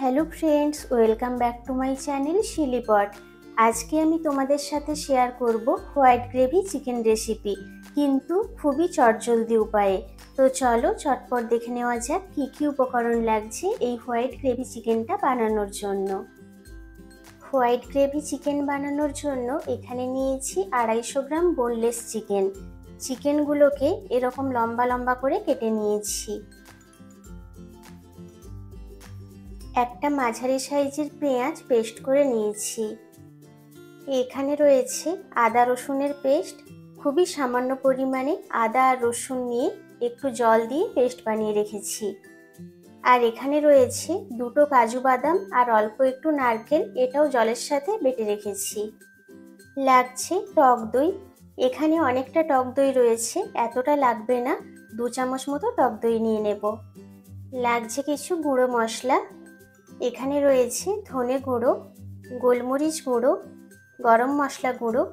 Hello friends, welcome back to my channel Shilipot. আজকে আমি তোমাদের সাথে শেয়ার করব হোয়াইট গ্রেভি চিকেন রেসিপি, কিন্তু খুবই চটজলদি উপায়ে। তো চলো চটপট দেখে নেওয়া যাক কী কী উপকরণ লাগছে এই হোয়াইট গ্রেভি চিকেনটা বানানোর জন্য। হোয়াইট গ্রেভি চিকেন বানানোর জন্য এখানে নিয়েছি 250 গ্রাম বোনলেস চিকেন। চিকেনগুলোকে এরকম লম্বা লম্বা করে কেটে নিয়েছি। একটা মাঝারি সাইজের পেঁয়াজ পেস্ট করে নিয়েছি। এখানে রয়েছে আদা রসুনের পেস্ট। খুবই সামান্য পরিমাণে আদা আর রসুন নিয়ে একটু জল দিয়ে পেস্ট বানিয়ে রেখেছি। আর এখানে রয়েছে দুটো কাজু বাদাম আর অল্প একটু নারকেল, এটাও জলের সাথে বেটে রেখেছি। লাগছে টক দই। এখানে অনেকটা টক দই রয়েছে, এতটা লাগবে না, 2 চামচ মতো টক দই নিয়ে নেব। লাগছে কিছু গুঁড়ো মশলা। এখানে রয়েছে ধনে গুঁড়ো, গোলমরিচ গুঁড়ো, গরম মশলা গুঁড়ো,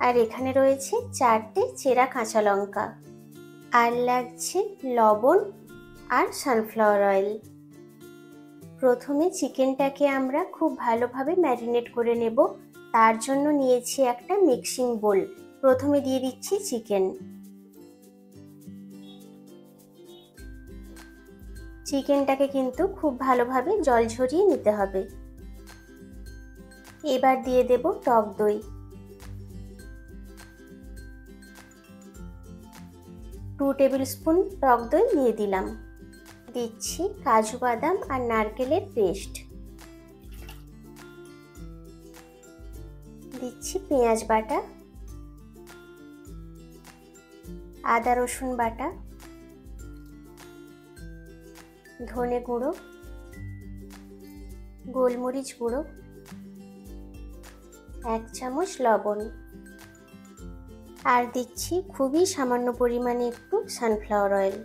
আর এখানে রয়েছে 4টে চেরা কাঁচা লঙ্কা। আর লাগছে লবণ আর সানফ্লাওয়ার অয়েল। প্রথমে চিকেনটাকে আমরা খুব ভালোভাবে ম্যারিনেট করে নেব। তার জন্য নিয়েছি একটা মিক্সিং বোল। প্রথমে দিয়ে দিচ্ছি চিকেন। চিকেনটাকে কিন্তু খুব ভালোভাবে জল ঝরিয়ে নিতে হবে। এবার দিয়ে দেব টক দই। 2 টেবিল স্পুন টক দই দিয়ে দিলাম। দিচ্ছি কাজু বাদাম আর নারকেলের পেস্ট। দিচ্ছি পেঁয়াজ বাটা, আদা রসুন বাটা, ধনে গুঁড়ো, গোলমরিচ গুঁড়ো, 1 চামচ লবণ, আর দিচ্ছি খুবই সামান্য পরিমাণে একটু সানফ্লাওয়ার অয়েল।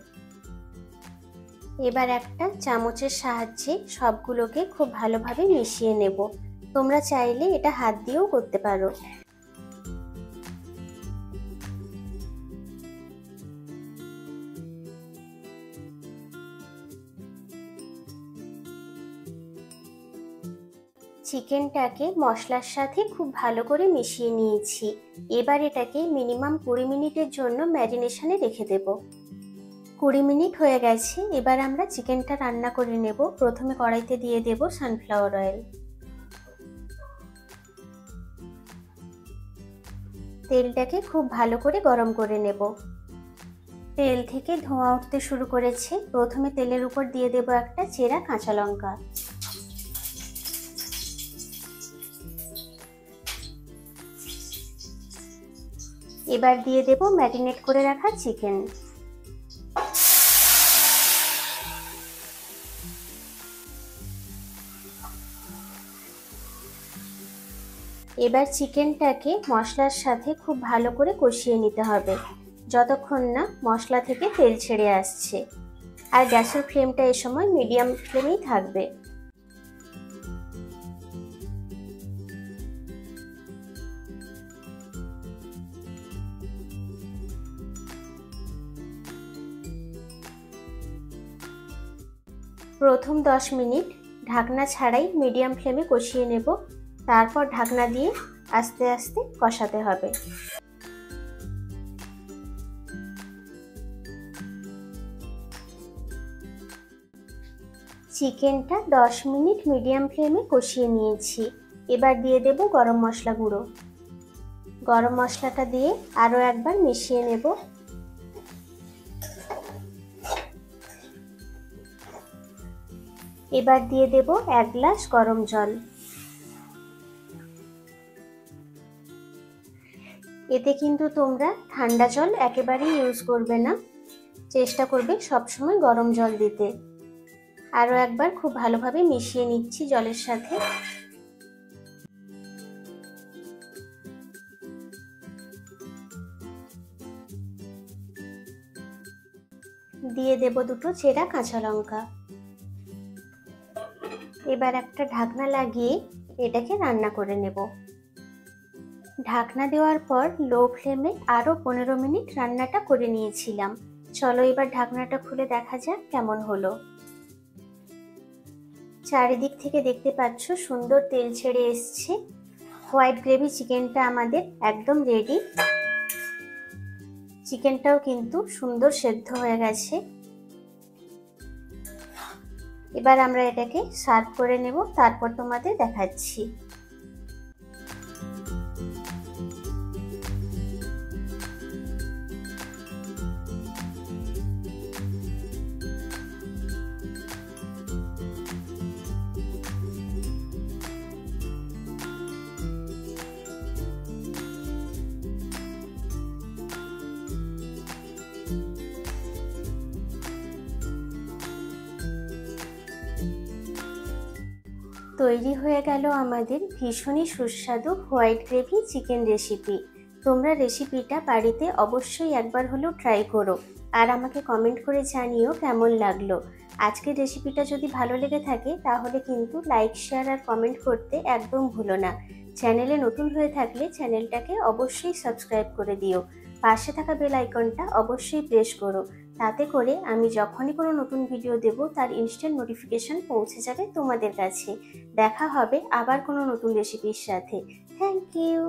এবার একটা চামচের সাহায্যে সবগুলোকে খুব ভালোভাবে মিশিয়ে নেব। তোমরা চাইলে এটা হাত দিয়েও করতে পারো। চিকেনটাকে মশলার সাথে খুব ভালো করে মিশিয়ে নিয়েছি। এবার এটাকে মিনিমাম 20 মিনিটের জন্য ম্যারিনেশনে রেখে দেব। 20 মিনিট হয়ে গেছে। এবার আমরা চিকেনটা রান্না করে নেব। প্রথমে কড়াইতে দিয়ে দেব সানফ্লাওয়ার অয়েল। তেলটাকে খুব ভালো করে গরম করে নেব। তেল থেকে ধোঁয়া উঠতে শুরু করেছে। প্রথমে তেলের উপর দিয়ে দেব একটা চেরা কাঁচা লঙ্কা। এবার দিয়ে দেব ম্যারিনেট করে রাখা চিকেন। এবার চিকেনটাকে মশলার সাথে খুব ভালো করে কষিয়ে নিতে হবে, যতক্ষণ না মশলা থেকে তেল ছেড়ে আসছে। আর গ্যাসের ফ্লেমটা এই সময় মিডিয়াম ফ্লেমেই থাকবে। প্রথম 10 মিনিট ঢাকনা ছাড়াই মিডিয়াম ফ্লেমে কষিয়ে নেব। তারপর ঢাকনা দিয়ে আস্তে আস্তে কষাতে হবে। চিকেনটা 10 মিনিট মিডিয়াম ফ্লেমে কষিয়ে নিয়েছি। এবার দিয়ে দেব গরম মশলা গুঁড়ো। গরম মশলাটা দিয়ে আরও একবার মিশিয়ে নেব। এবার দিয়ে দেব 1 গ্লাস গরম জল। এতে কিন্তু তোমরা ঠান্ডা জল একেবারেই ইউজ করবে না, চেষ্টা করবে সবসময় গরম জল দিতে। আরও একবার খুব ভালোভাবে মিশিয়ে নিচ্ছি জলের সাথে। দিয়ে দেব 2টো চেরা কাঁচা লঙ্কা। এবার একটা ঢাকনা লাগিয়ে এটাকে রান্না করে নেব। ঢাকনা দেওয়ার পর লো ফ্লেমে আরও 15 মিনিট রান্নাটা করে চারিদিক থেকে দেখতে পাচ্ছ সুন্দর তেল ছেড়ে এসছে। হোয়াইট গ্রেভি চিকেনটা আমাদের একদম রেডি। চিকেনটাও কিন্তু সুন্দর সেদ্ধ হয়ে গেছে। এবার আমরা এটাকে সার্ভ করে নেব, তারপর তোমাদের দেখাচ্ছি। তৈরি হয়ে গেল আমাদের ভীষণই সুস্বাদু হোয়াইট গ্রেভি চিকেন রেসিপি। তোমরা রেসিপিটা বাড়িতে অবশ্যই একবার হলেও ট্রাই করো, আর আমাকে কমেন্ট করে জানিও কেমন লাগলো। আজকের রেসিপিটা যদি ভালো লেগে থাকে তাহলে কিন্তু লাইক, শেয়ার আর কমেন্ট করতে একদম ভুলো না। চ্যানেলে নতুন হয়ে থাকলে চ্যানেলটাকে অবশ্যই সাবস্ক্রাইব করে দিও। পাশে থাকা বেল আইকনটা অবশ্যই প্রেস করো, তাতে করে আমি যখনই কোনো নতুন ভিডিও দেব তার ইনস্ট্যান্ট নোটিফিকেশন পৌঁছে যাবে তোমাদের কাছে। দেখা হবে আবার কোনো নতুন রেসিপির সাথে। Thank you.